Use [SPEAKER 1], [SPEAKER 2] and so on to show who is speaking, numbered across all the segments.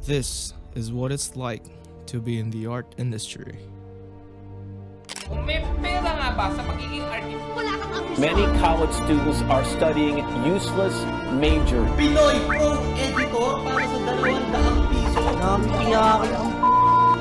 [SPEAKER 1] This is what it's like to be in the art industry.
[SPEAKER 2] Kung may pera nga ba sa pagiging artist?
[SPEAKER 3] Wala kang ambisyon.
[SPEAKER 4] Many college students are studying useless major.
[SPEAKER 5] Pinoy Pro Editor para sa 200 piso.
[SPEAKER 6] Nampiyak lang.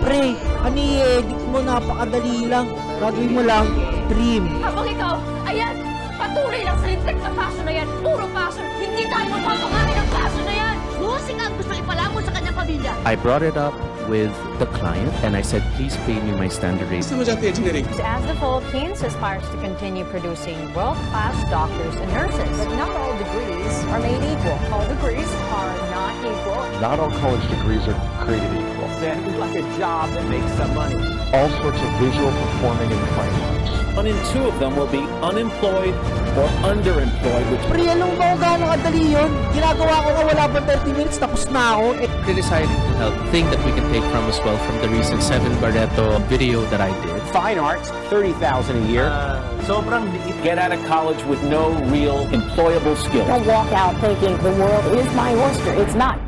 [SPEAKER 6] Pre, ano i-edit mo? Napakadali lang. Gagawin mo lang, trim.
[SPEAKER 3] Habang ikaw, ayan, patuloy lang sa lintek sa passion na yan. Puro passion. Hindi tayo mapapangamin ng passion na yan. Musika ang gusto ipalamon sa kanyang pamilya.
[SPEAKER 7] I brought it up with the client and I said, please pay me my standard rate.
[SPEAKER 8] As the Philippines aspires to continue producing world-class doctors and nurses, but not all degrees are made equal. All degrees are not equal.
[SPEAKER 7] Not all college degrees are created equal.
[SPEAKER 4] Then like a job that makes some money.
[SPEAKER 7] All sorts of visual, performing, and fine arts.
[SPEAKER 4] 1 in 2 of them will be unemployed or underemployed.
[SPEAKER 6] Pre, anong ba gano'ng kadali yun? Ginagawa ko nga wala pa 30 minutes, tapos na ako.
[SPEAKER 7] We're deciding to help. Thing that we can take from as well from the recent 7 Barreto video that I did.
[SPEAKER 4] Fine arts, $30,000 a year.
[SPEAKER 5] Sobrang liit.
[SPEAKER 4] Get out of college with no real employable skills.
[SPEAKER 8] Don't walk out thinking the world is my oyster. It's not.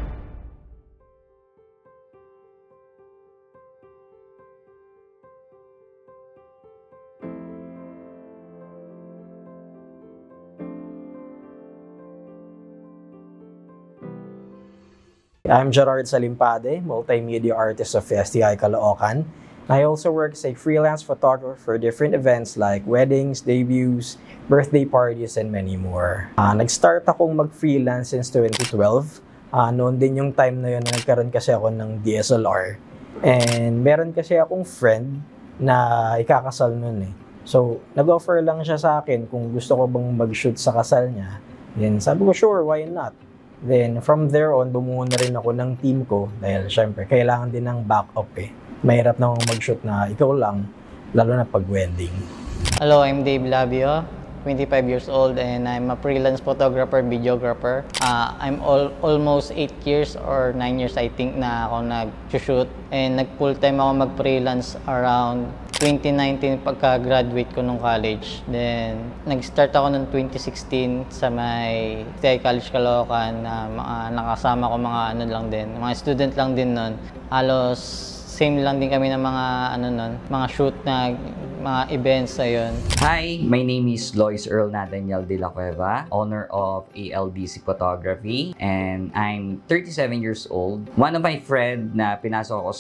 [SPEAKER 9] I'm Gerard Salimpade, multimedia artist of STI Caloocan. I also work as a freelance photographer for different events like weddings, debuts, birthday parties, and many more. Nag-start akong mag-freelance since 2012. Noon din yung time na yun na nagkaroon kasi ako ng DSLR. And meron kasi akong friend na ikakasal nun eh. So, nag-offer lang siya sa akin kung gusto ko bang mag-shoot sa kasal niya. Then sabi ko, sure, why not? Then, from there on, bumuo na rin ako ng team ko dahil syempre, kailangan din ng backup eh. Mahirap na mag-shoot na ikaw lang, lalo na pag wedding.
[SPEAKER 10] Hello, I'm Dave Labio, 25 years old, and I'm a freelance photographer, videographer. I'm almost 8 years or 9 years, I think, na ako nag-shoot. And nag-full-time ako mag-freelance around 2019 pagka-graduate ko nung college. Then, nag-start ako noong 2016 sa may STI College Caloocan na nakasama ko mga ano lang din, mga student lang din noon. Halos same lang din kami ng mga ano noon, mga shoot na mga events ayun.
[SPEAKER 11] Hi, my name is Lois Earl Nathaniel de la Cueva, owner of ALDC Photography, and I'm 37 years old. One of my friend na pinasok ako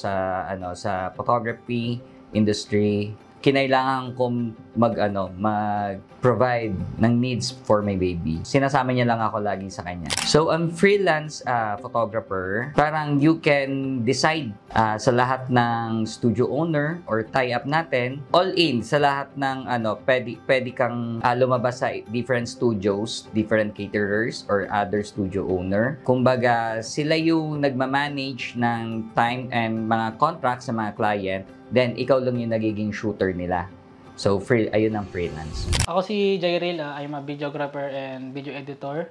[SPEAKER 11] sa photography industry, kinailangan kong mag-provide ng needs for my baby. Sinasama niya lang ako lagi sa kanya. So, ang freelance photographer, parang you can decide sa lahat ng studio owner or tie-up natin, all in sa lahat ng pwede kang lumabas sa different studios, different caterers, or other studio owner. Kumbaga, sila yung nagmamanage ng time and mga contracts sa mga client, then ikaw lang yung nagiging shooter nila. So, ayun ang freelance.
[SPEAKER 12] Ako si Jairil, I'm a videographer and video editor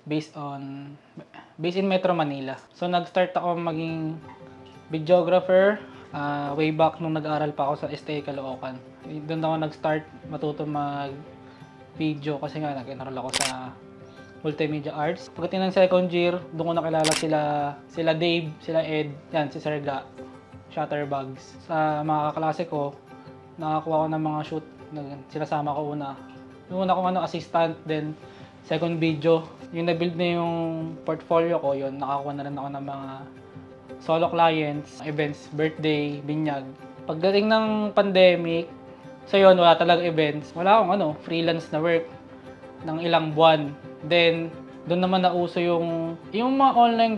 [SPEAKER 12] based in Metro Manila. So, nag-start ako maging videographer way back nung nag-aaral pa ako sa STI Caloocan. Doon ako nag-start matuto mag-video kasi nga nag-enroll ako sa multimedia arts. Pagdating ng second year, doon ko nakilala sila Dave, sila Ed, yan, si Serga, Shutterbugs. Sa mga kaklase ko, nakakuha ko ng mga shoot na sinasama ko una. Yung una kong assistant, then second video. Yung na-build na yung portfolio ko, yun, nakakuha na rin ako ng mga solo clients, events, birthday, binyag. Pagdating ng pandemic, so yun, wala talaga events. Wala akong freelance na work ng ilang buwan. Then, doon naman nauso yung mga online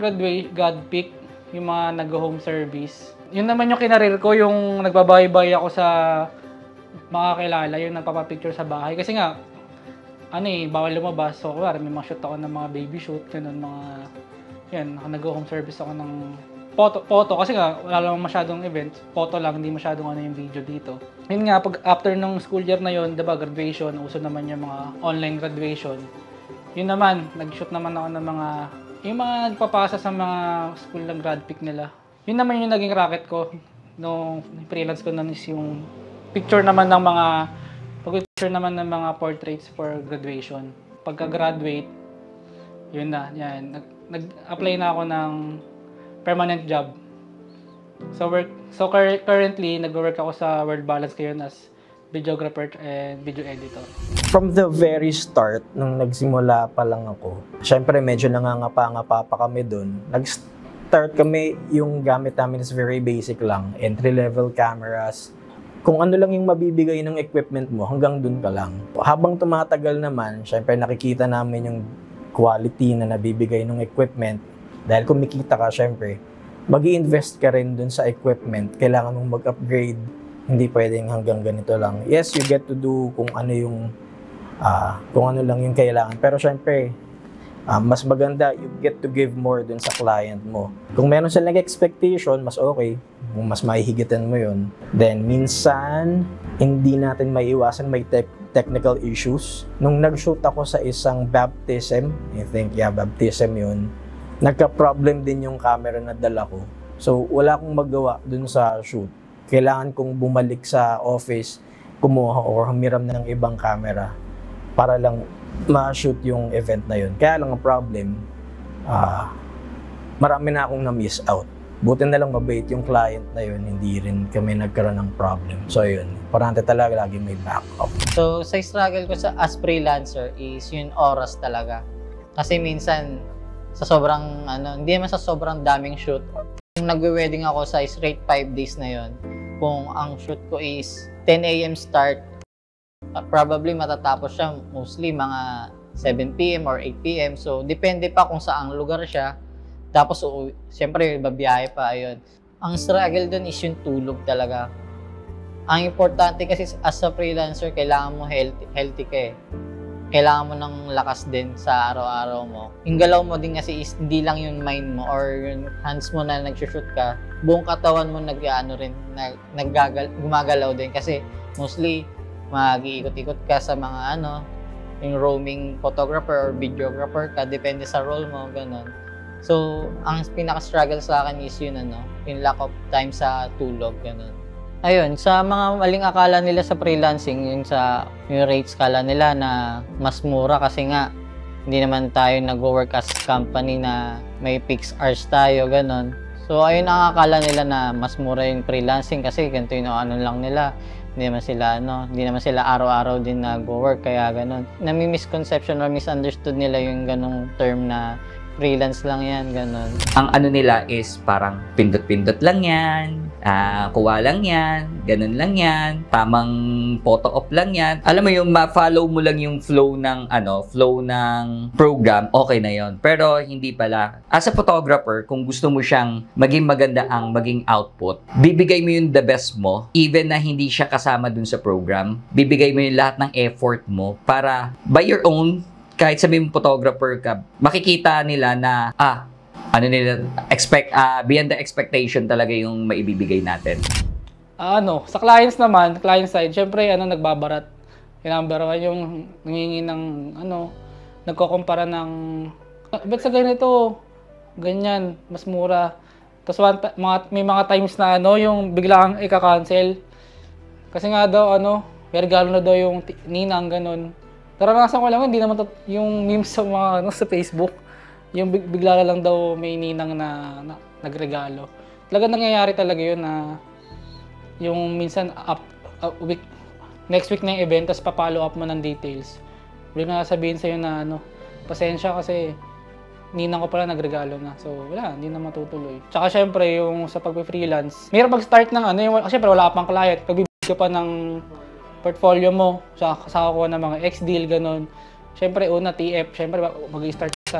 [SPEAKER 12] grad pick, yung mga nag-home service. Yun naman yung kinarir ko, yung nagbabay-bay ako sa mga kilala, yung nagpapapicture sa bahay. Kasi nga, bawal lumabas. So, may mga shoot ako ng mga baby shoot, ganun, nag-home service ako ng photo. Kasi nga, wala lang masyadong events. Photo lang, hindi masyadong yung video dito. Yun nga, after ng school year na yun, diba, graduation, uso naman yung mga online graduation. Yun naman, nag-shoot naman ako ng yung mga nagpapasa sa mga school ng grad pick nila. Yun naman yung naging racket ko nung freelance ko nun is yung picture naman ng mga portraits for graduation. Pagka-graduate, yun na, yan. Nag-apply na ako ng permanent job. So currently, nag-work ako sa World Balance ngayon as videographer and video editor.
[SPEAKER 9] From the very start, nung nagsimula pa lang ako, syempre medyo nangangapa-ngapa pa kami dun. Nag-start kami, yung gamit namin is very basic lang. Entry-level cameras. Kung ano lang yung mabibigay ng equipment mo, hanggang dun ka lang. Habang tumatagal naman, syempre nakikita namin yung quality na nabibigay ng equipment. Dahil kumikita ka, syempre, mag-i-invest ka rin dun sa equipment. Kailangan mong mag-upgrade. Hindi pwedeng hanggang ganito lang. Yes, you get to do kung ano lang yung kailangan. Pero syempre, mas maganda, you get to give more dun sa client mo. Kung meron silang expectation, mas okay. Kung mas mahihigitan mo yun. Then, minsan, hindi natin maiiwasan may technical issues. Nung nag-shoot ako sa isang baptism, I think, baptism yun, nagka-problem din yung camera na dala ko. So, wala akong magawa dun sa shoot. Kailangan kong bumalik sa office, kumuha or humiram ng ibang camera para lang ma-shoot yung event na yun. Kaya lang ang problem, marami na akong na-miss out. Buti na lang mabait yung client na yun, hindi rin kami nagkaroon ng problem. So yun, parante talaga lagi may backup.
[SPEAKER 10] So sa struggle ko as freelancer is yung oras talaga. Kasi minsan, sa sobrang, hindi naman sa sobrang daming shoot, kung nagwe-wedding ako sa straight 5 days na yun, kung ang shoot ko is 10 AM start, probably matatapos siya mostly mga 7 PM or 8 PM. So, depende pa kung saang lugar siya. Tapos, siyempre, babiyahe pa, ayun. Ang struggle dun is yung tulog talaga. Ang importante kasi as a freelancer, kailangan mo healthy ka eh. Kailangan mo ng lakas din sa araw-araw mo. Yung galaw mo din kasi is hindi lang yung mind mo or yung hands mo na nag-shoot ka, buong katawan mo gumagalaw din kasi mostly mag-iikot-ikot ka sa mga yung roaming photographer or videographer ka, depende sa role mo, ganun. So, ang pinaka-struggle sa akin is yun, yung lack of time sa tulog, ganun. Ayun, sa mga maling akala nila sa freelancing, yung rates kala nila na mas mura kasi nga hindi naman tayo nag-work as company na may fixed hours tayo, ganun. So, ayun ang akala nila na mas mura yung freelancing kasi ganito yung lang nila. Hindi naman sila araw-araw din nag-work, kaya ganun. Nami-misconception or misunderstood nila yung ganung term na freelance lang yan, ganun.
[SPEAKER 11] Ang nila is parang pindot-pindot lang yan, kuha lang yan, ganun lang yan, tamang photo op lang yan. Alam mo yung ma-follow mo lang yung flow ng program, okay na yon. Pero hindi pala. As a photographer, kung gusto mo siyang maging maganda ang maging output, bibigay mo yung the best mo, even na hindi siya kasama dun sa program. Bibigay mo yung lahat ng effort mo para by your own, kahit sabihin mo photographer ka, makikita nila na, beyond the expectation talaga yung maibibigay natin.
[SPEAKER 12] Sa client side, syempre, nagbabarat. Yung number 1, yung nangingi ng, nagkukumpara ng, ba't sa ganito, ganyan, mas mura. Tapos may mga times na, yung biglang ika-cancel. Kasi nga daw, may regalo na daw yung ninang, ganun. Naranasan ko lang, hindi naman yung memes sa mga sa Facebook. Yung bigla lang daw may ninang na nagregalo. Talagang nangyayari talaga yun na yung minsan next week na yung event, tapos pa-follow up mo ng details. Bigla na sabihin sa'yo na pasensya kasi ninang ko pala nagregalo na. So wala, hindi na matutuloy. Tsaka syempre yung sa pag-freelance, mayroon mag-start ng syempre wala ka pang client, pagbibigay ka pa ng portfolio mo, sa kukuha ng mga X-deal, ganun. Siyempre, una, TF, siyempre, mag-i-start sa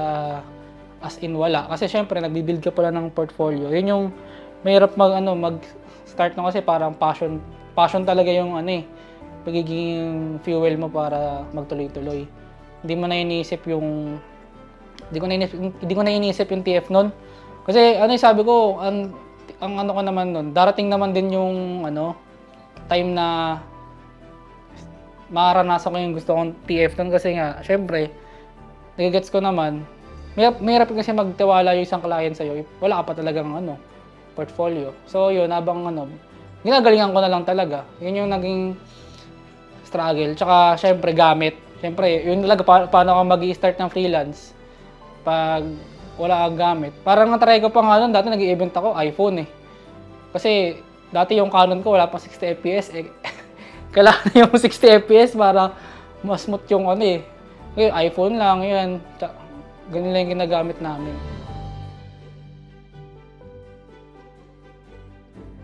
[SPEAKER 12] as in wala. Kasi siyempre, nagbibuild ka pala ng portfolio. Yun yung mahirap mag-start na kasi parang passion talaga yung pagiging fuel mo para magtuloy-tuloy. Hindi ko na iniisip yung TF nun. Kasi, sabi ko, ang ko naman nun, darating naman din yung, time na maranasan ko yung gusto kong TF nun kasi nga, syempre, nagigets ko naman, mahirap kasi magtiwala yung isang client sa'yo, wala ka pa talagang portfolio. So yun, habang ginagalingan ko na lang talaga. Yun yung naging struggle. Tsaka syempre, gamit. Syempre, yun talaga, paano ako mag-i-start ng freelance. Pag wala kang gamit. Parang natry ko pa nga nun, dati nag-i-event ako, iPhone eh. Kasi dati yung Canon ko wala pang 60 fps eh. Kailangan yung 60 fps para mas smooth yung ano eh. Ngayon, iPhone lang, yan. Ganun lang yung ginagamit namin.